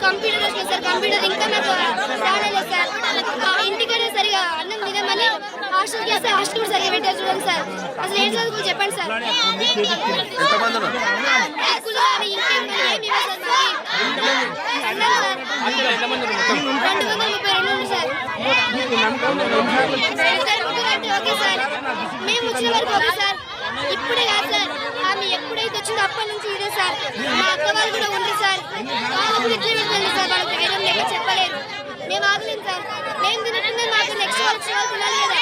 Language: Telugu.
కంప్యూటర్ వచ్చింది సార్. కంప్యూటర్ ఇంకా నాకు రాలేదు సార్. ఇంటికనే సరిగా అన్నం తినమని హాస్టల్కి వేస్తే హాస్టల్ కూడా సరిగా పెట్టారు చూడండి సార్. అసలు ఏం చదువుకు చెప్పండి సార్. ఓకే సార్, మేము వచ్చిన వరకు ఓకే సార్. ఇప్పుడే కాదు సార్, ఆమె ఎప్పుడైతే వచ్చిందో అప్పటి నుంచి ఇదే సార్. మా అక్క వాళ్ళు కూడా ఉంది సార్. వాళ్ళకు ఇట్లా పెడుతుంది సార్. వాళ్ళకి వేరే లేక చెప్పలేదు. మేము ఆగలేము సార్. మేము తినట్టుందే మాకు నెక్స్ట్ వాళ్ళు తినాలి కదా.